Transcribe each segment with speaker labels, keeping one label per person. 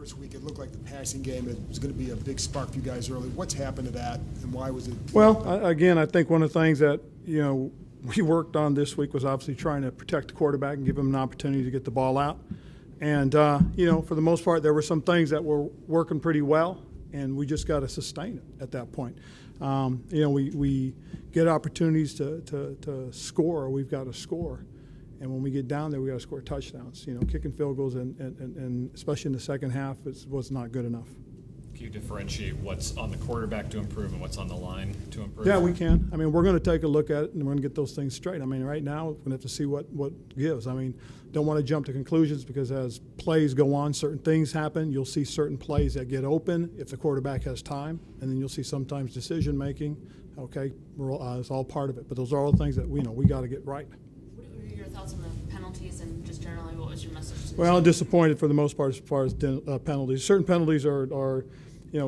Speaker 1: First week, it looked like the passing game was going to be a big spark for you guys early. What's happened to that, and why was it?
Speaker 2: Well, again, I think one of the things that we worked on this week was obviously trying to protect the quarterback and give him an opportunity to get the ball out. And for the most part, there were some things that were working pretty well, and we just got to sustain it at that point. We get opportunities to score. We've got to score. And when we get down there, we got to score touchdowns. Kicking field goals, and especially in the second half, was not good enough.
Speaker 3: Can you differentiate what's on the quarterback to improve and what's on the line to improve?
Speaker 2: Yeah, we can. I mean, we're going to take a look at it, and we're going to get those things straight. I mean, right now, we're going to have to see what gives. I mean, don't want to jump to conclusions because as plays go on, certain things happen. You'll see certain plays that get open if the quarterback has time, and then you'll see sometimes decision-making. Okay, it's all part of it. But those are all things that we got to get right.
Speaker 4: What were your thoughts on the penalties and just generally what was your message to the
Speaker 2: Well,
Speaker 4: team?
Speaker 2: disappointed for the most part as far as penalties. Certain penalties are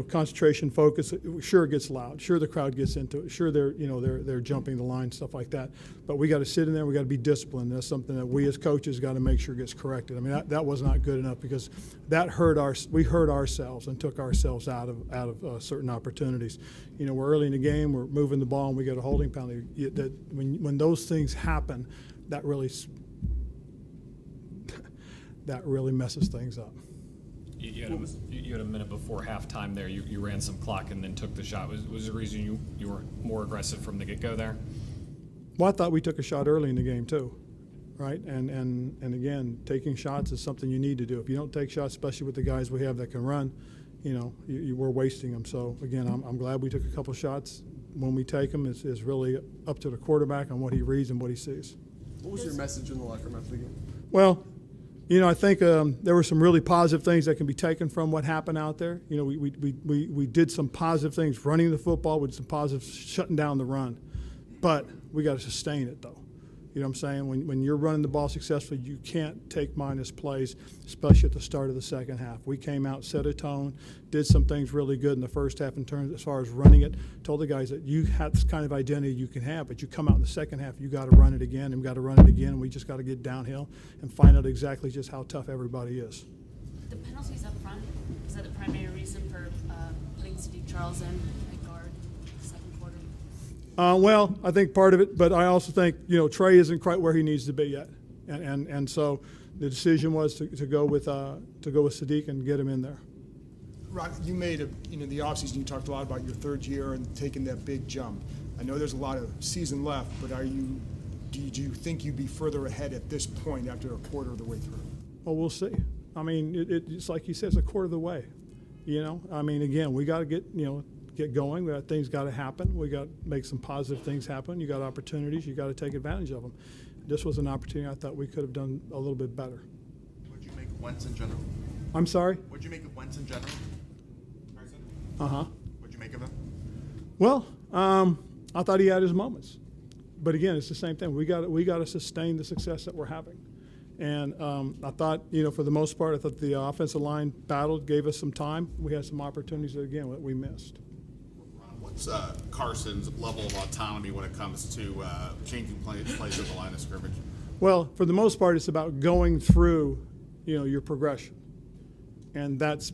Speaker 2: concentration, focus. Sure, it gets loud. Sure, the crowd gets into it. Sure, they're jumping the line, stuff like that. But we got to sit in there. We got to be disciplined. That's something that we as coaches got to make sure gets corrected. I mean, that was not good enough because that we hurt ourselves and took ourselves out of certain opportunities. We're early in the game. We're moving the ball, and we get a holding penalty. When those things happen, that really messes things up.
Speaker 3: You had a minute before halftime there. You ran some clock and then took the shot. Was the reason you were more aggressive from the get-go there?
Speaker 2: Well, I thought we took a shot early in the game too, right? And again, taking shots is something you need to do. If you don't take shots, especially with the guys we have that can run, we're wasting them. So again, I'm glad we took a couple shots. When we take them, it's really up to the quarterback on what he reads and what he sees.
Speaker 5: What was your message in the locker room after the game?
Speaker 2: Well, I think there were some really positive things that can be taken from what happened out there. We did some positive things running the football, we did some positive shutting down the run. But we got to sustain it, though. You know what I'm saying? When you're running the ball successfully, you can't take minus plays, especially at the start of the second half. We came out, set a tone, did some things really good in the first half in terms as far as running it. Told the guys that you have this kind of identity you can have, but you come out in the second half, you got to run it again, and we got to run it again, and we just got to get downhill and find out exactly just how tough everybody is.
Speaker 4: The penalties up front, is that the primary reason for putting Sadiq Charles in at guard second quarter?
Speaker 2: Well, I think part of it, but I also think Trey isn't quite where he needs to be yet, and so the decision was to go with Sadiq and get him in there.
Speaker 1: Rod, you made the offseason. You talked a lot about your third year and taking that big jump. I know there's a lot of season left, but do you think you'd be further ahead at this point after a quarter of the way through?
Speaker 2: Well, we'll see. I mean, it's like you said, it's a quarter of the way. I mean, again, we got to get going. Things got to happen. We got to make some positive things happen. You got opportunities. You got to take advantage of them. This was an opportunity I thought we could have done a little bit better.
Speaker 5: What did you make of Wentz in general?
Speaker 2: I'm sorry?
Speaker 5: What did you make of Wentz in general?
Speaker 2: Uh-huh.
Speaker 5: What did you make of him?
Speaker 2: Well, I thought he had his moments. But again, it's the same thing. We got to sustain the success that we're having. And I thought, for the most part, I thought the offensive line battled, gave us some time. We had some opportunities that, again, that we missed.
Speaker 6: What's Carson's level of autonomy when it comes to changing plays at the line of scrimmage?
Speaker 2: Well, for the most part, it's about going through, your progression, and that's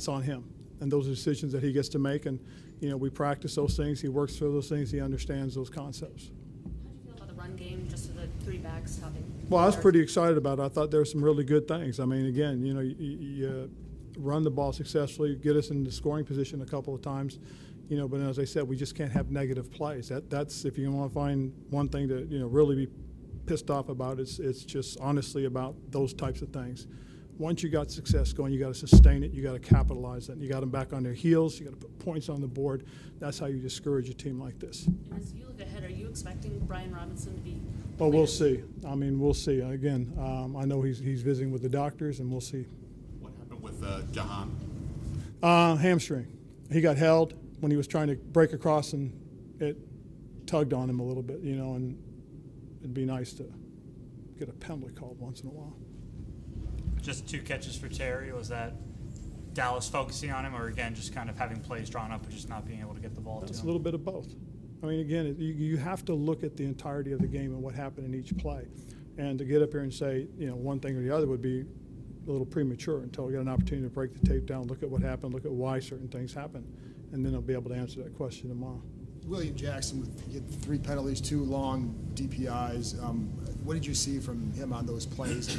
Speaker 2: on him. And those are decisions that he gets to make. And we practice those things. He works through those things. He understands those concepts.
Speaker 4: How do you feel about the run game, just with the three backs having?
Speaker 2: Well, I was pretty excited about it. I thought there were some really good things. I mean, again, you run the ball successfully, get us in the scoring position a couple of times. But as I said, we just can't have negative plays. That's if you want to find one thing to really be pissed off about. It's just honestly about those types of things. Once you got success going, you got to sustain it. You got to capitalize it. You got them back on their heels. You got to put points on the board. That's how you discourage a team like this.
Speaker 4: And as you look ahead, are you expecting Brian Robinson to be?
Speaker 2: Well, we'll see. I mean, we'll see. Again, I know he's visiting with the doctors, and we'll see.
Speaker 6: What happened with Jahan?
Speaker 2: Hamstring. He got held when he was trying to break across, and it tugged on him a little bit, and it'd be nice to get a penalty called once in a while.
Speaker 7: Just 2 catches for Terry. Was that Dallas focusing on him, or again just kind of having plays drawn up but just not being able to get the ball to him?
Speaker 2: It's a little bit of both. I mean, again, you have to look at the entirety of the game and what happened in each play. And to get up here and say, one thing or the other would be a little premature until we get an opportunity to break the tape down, look at what happened, look at why certain things happened, and then I'll be able to answer that question tomorrow.
Speaker 1: William Jackson, he had 3 penalties, 2 long DPIs. What did you see from him on those plays?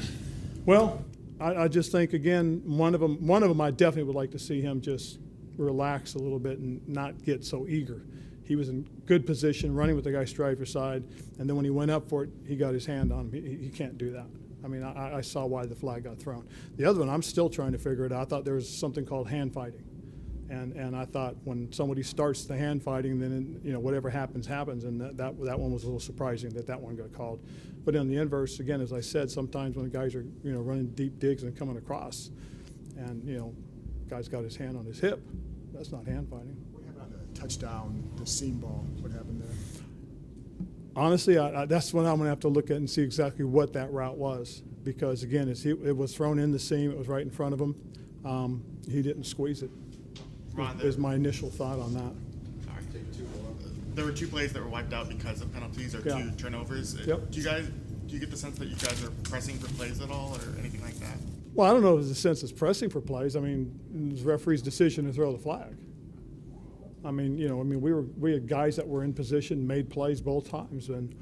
Speaker 2: Well, I just think, again, one of them I definitely would like to see him just relax a little bit and not get so eager. He was in good position, running with the guy striker side, and then when he went up for it, he got his hand on him. He can't do that. I mean, I saw why the flag got thrown. The other one, I'm still trying to figure it out. I thought there was something called hand fighting. And I thought when somebody starts the hand fighting, then whatever happens, and that one was a little surprising that one got called. But in the inverse, again, as I said, sometimes when the guys are running deep digs and coming across, and guy's got his hand on his hip, that's not hand fighting.
Speaker 1: What happened on the touchdown, the seam ball? What happened there?
Speaker 2: Honestly, that's when I'm going to have to look at and see exactly what that route was, because again, it was thrown in the seam. It was right in front of him. He didn't squeeze it.
Speaker 5: Ron,
Speaker 2: Is my initial thought on that.
Speaker 5: there were 2 plays that were wiped out because of penalties or
Speaker 2: Yeah.
Speaker 5: 2 turnovers.
Speaker 2: Yep.
Speaker 5: Do you get the sense that you guys are pressing for plays at all or anything like that?
Speaker 2: Well, I don't know if there's a sense it's pressing for plays. I mean, it was the referee's decision to throw the flag. I mean, we had guys that were in position, made plays both times, and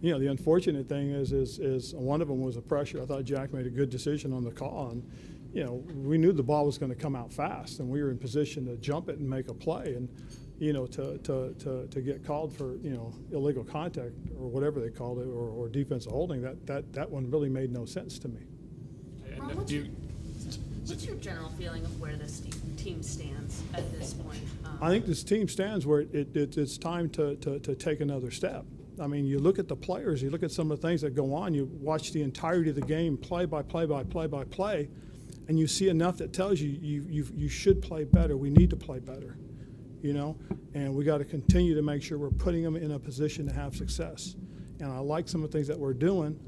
Speaker 2: the unfortunate thing is one of them was a pressure. I thought Jack made a good decision on the call, and we knew the ball was going to come out fast, and we were in position to jump it and make a play, and to get called for illegal contact or whatever they called it, or defensive holding, that one really made no sense to me.
Speaker 3: And
Speaker 4: Ron,
Speaker 3: if
Speaker 4: what's
Speaker 3: you-
Speaker 4: your general feeling of where this team stands at this point?
Speaker 2: I think this team stands where it's time to take another step. I mean, you look at the players, you look at some of the things that go on, you watch the entirety of the game, play by play by play by play, and you see enough that tells you should play better. We need to play better, and we got to continue to make sure we're putting them in a position to have success. And I like some of the things that we're doing,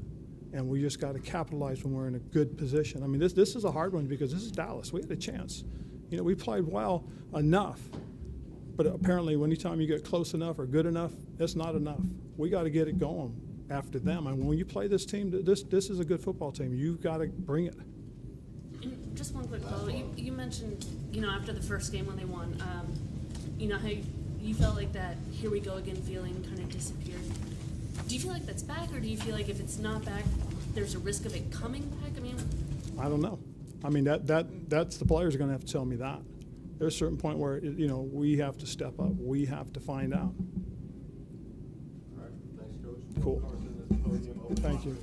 Speaker 2: and we just got to capitalize when we're in a good position. I mean, this is a hard one because this is Dallas. We had a chance. We played well enough, but apparently anytime you get close enough or good enough, that's not enough. We got to get it going after them. And when you play this team, this is a good football team. You've got to bring it.
Speaker 4: And just one quick follow. You mentioned, after the first game when they won, how you felt like that here we go again feeling kind of disappeared. Do you feel like that's back, or do you feel like if it's not back, there's a risk of it coming back? I mean,
Speaker 2: I don't know. I mean, that's the players are going to have to tell me that. There's a certain point where, we have to step up. We have to find out.
Speaker 8: All right, thanks, Coach.
Speaker 2: Cool.
Speaker 8: Carson, at the podium.
Speaker 2: Thank you.